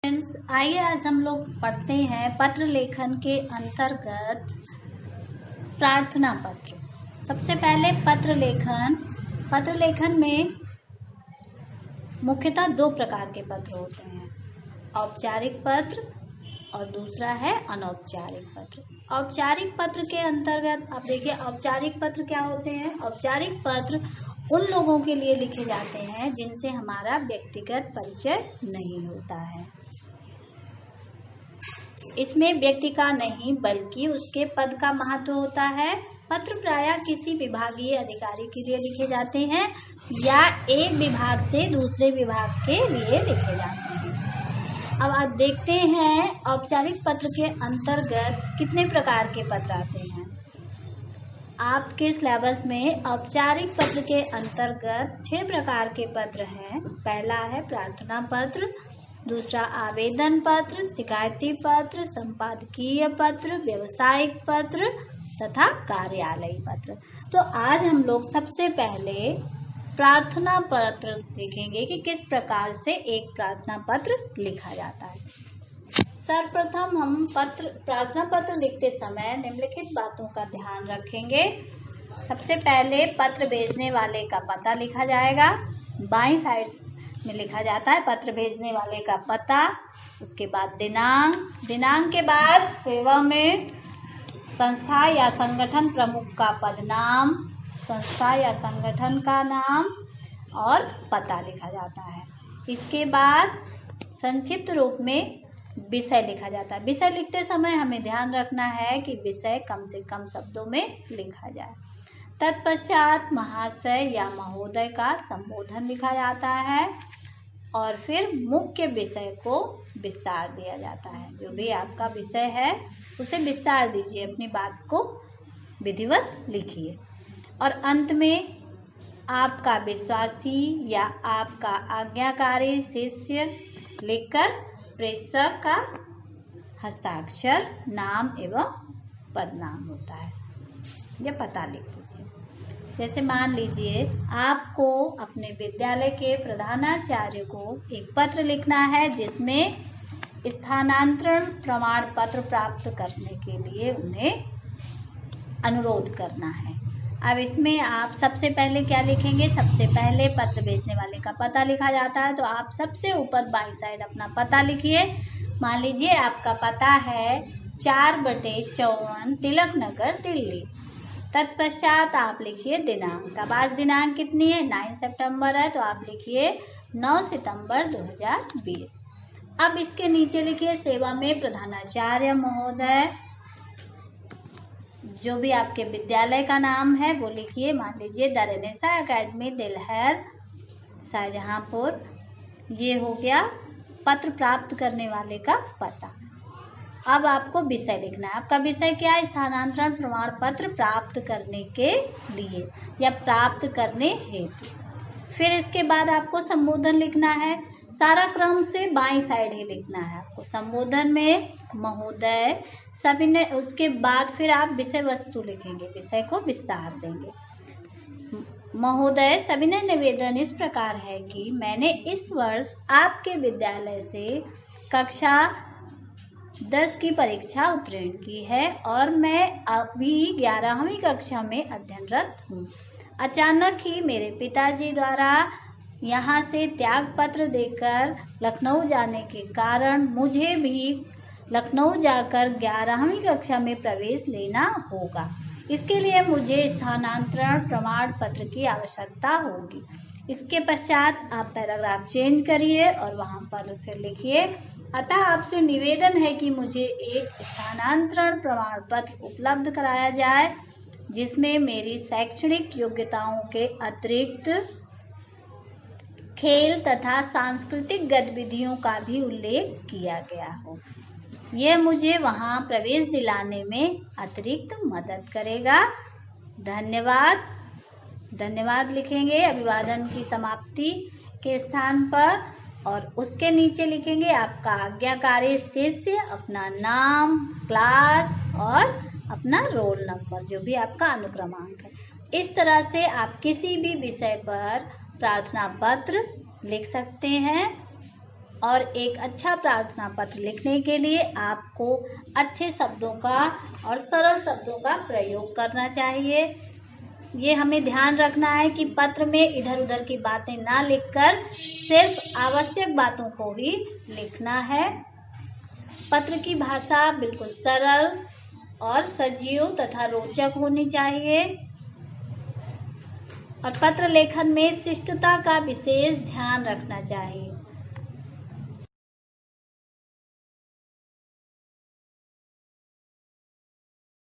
Friends, आइए आज हम लोग पढ़ते हैं पत्र लेखन के अंतर्गत प्रार्थना पत्र। सबसे पहले पत्र लेखन में मुख्यतः दो प्रकार के पत्र होते हैं, औपचारिक पत्र और दूसरा है अनौपचारिक पत्र। औपचारिक पत्र के अंतर्गत आप देखिए औपचारिक पत्र क्या होते हैं। औपचारिक पत्र उन लोगों के लिए लिखे जाते हैं जिनसे हमारा व्यक्तिगत परिचय नहीं होता है। इसमें व्यक्ति का नहीं बल्कि उसके पद का महत्व होता है। पत्र प्रायः किसी विभागीय अधिकारी के लिए लिखे जाते हैं या एक विभाग से दूसरे विभाग के लिए लिखे जाते हैं। अब आप देखते हैं औपचारिक पत्र के अंतर्गत कितने प्रकार के पत्र आते हैं। आपके सिलेबस में औपचारिक पत्र के अंतर्गत 6 प्रकार के पत्र हैं। पहला है प्रार्थना पत्र, दूसरा आवेदन पत्र, शिकायती पत्र, संपादकीय पत्र, व्यावसायिक पत्र तथा कार्यालयी पत्र। तो आज हम लोग सबसे पहले प्रार्थना पत्र देखेंगे कि किस प्रकार से एक प्रार्थना पत्र लिखा जाता है। सर्वप्रथम हम प्रार्थना पत्र लिखते समय निम्नलिखित बातों का ध्यान रखेंगे। सबसे पहले पत्र भेजने वाले का पता लिखा जाएगा। बाईं साइड में लिखा जाता है पत्र भेजने वाले का पता, उसके बाद दिनांक के बाद सेवा में संस्था या संगठन प्रमुख का पद नाम, संस्था या संगठन का नाम और पता लिखा जाता है। इसके बाद संक्षिप्त रूप में विषय लिखा जाता है। विषय लिखते समय हमें ध्यान रखना है कि विषय कम से कम शब्दों में लिखा जाए। तत्पश्चात महाशय या महोदय का संबोधन लिखा जाता है और फिर मुख्य विषय को विस्तार दिया जाता है। जो भी आपका विषय है उसे विस्तार दीजिए, अपनी बात को विधिवत लिखिए और अंत में आपका विश्वासी या आपका आज्ञाकारी शिष्य लिखकर प्रेषक का हस्ताक्षर, नाम एवं पदनाम होता है या पता लिख दीजिए। जैसे मान लीजिए आपको अपने विद्यालय के प्रधानाचार्य को एक पत्र लिखना है जिसमें स्थानांतरण प्रमाण पत्र प्राप्त करने के लिए उन्हें अनुरोध करना है। अब इसमें आप सबसे पहले क्या लिखेंगे। सबसे पहले पत्र भेजने वाले का पता लिखा जाता है, तो आप सबसे ऊपर बाईं साइड अपना पता लिखिए। मान लीजिए आपका पता है 4/54 तिलक नगर दिल्ली। तत्पश्चात आप लिखिए दिनांक। अब आज दिनांक कितनी है, 9 सितंबर है, तो आप लिखिए 9 सितंबर 2020। अब इसके नीचे लिखिए सेवा में प्रधानाचार्य महोदय। जो भी आपके विद्यालय का नाम है वो लिखिए। मान लीजिए द रेनेसा एकेडमी दिलहर शाहजहांपुर। ये हो गया पत्र प्राप्त करने वाले का पता। अब आपको विषय लिखना है। आपका विषय क्या है, स्थानांतरण प्रमाण पत्र प्राप्त करने के लिए या प्राप्त करने हेतु। फिर इसके बाद आपको संबोधन लिखना है। सारा क्रम से बाईं साइड ही लिखना है आपको। संबोधन में महोदय सभी ने, उसके बाद फिर आप विषय वस्तु लिखेंगे, विषय को विस्तार देंगे। महोदय सविनय निवेदन इस प्रकार है कि मैंने इस वर्ष आपके विद्यालय से कक्षा 10 की परीक्षा उत्तीर्ण की है और मैं अभी 11वीं कक्षा में अध्ययनरत हूँ। अचानक ही मेरे पिताजी द्वारा यहाँ से त्याग पत्र देकर लखनऊ जाने के कारण मुझे भी लखनऊ जाकर 11वीं कक्षा में प्रवेश लेना होगा। इसके लिए मुझे स्थानांतरण प्रमाण पत्र की आवश्यकता होगी। इसके पश्चात आप पैराग्राफ चेंज करिए और वहाँ पर फिर लिखिए, अतः आपसे निवेदन है कि मुझे एक स्थानांतरण प्रमाण पत्र उपलब्ध कराया जाए जिसमें मेरी शैक्षणिक योग्यताओं के अतिरिक्त खेल तथा सांस्कृतिक गतिविधियों का भी उल्लेख किया गया हो। यह मुझे वहां प्रवेश दिलाने में अतिरिक्त मदद करेगा। धन्यवाद लिखेंगे अभिवादन की समाप्ति के स्थान पर और उसके नीचे लिखेंगे आपका आज्ञाकारी शिष्य, अपना नाम, क्लास और अपना रोल नंबर, जो भी आपका अनुक्रमांक है। इस तरह से आप किसी भी विषय पर प्रार्थना पत्र लिख सकते हैं। और एक अच्छा प्रार्थना पत्र लिखने के लिए आपको अच्छे शब्दों का और सरल शब्दों का प्रयोग करना चाहिए। ये हमें ध्यान रखना है कि पत्र में इधर उधर की बातें ना लिखकर सिर्फ आवश्यक बातों को ही लिखना है। पत्र की भाषा बिल्कुल सरल और सजीव तथा रोचक होनी चाहिए और पत्र लेखन में शिष्टता का विशेष ध्यान रखना चाहिए।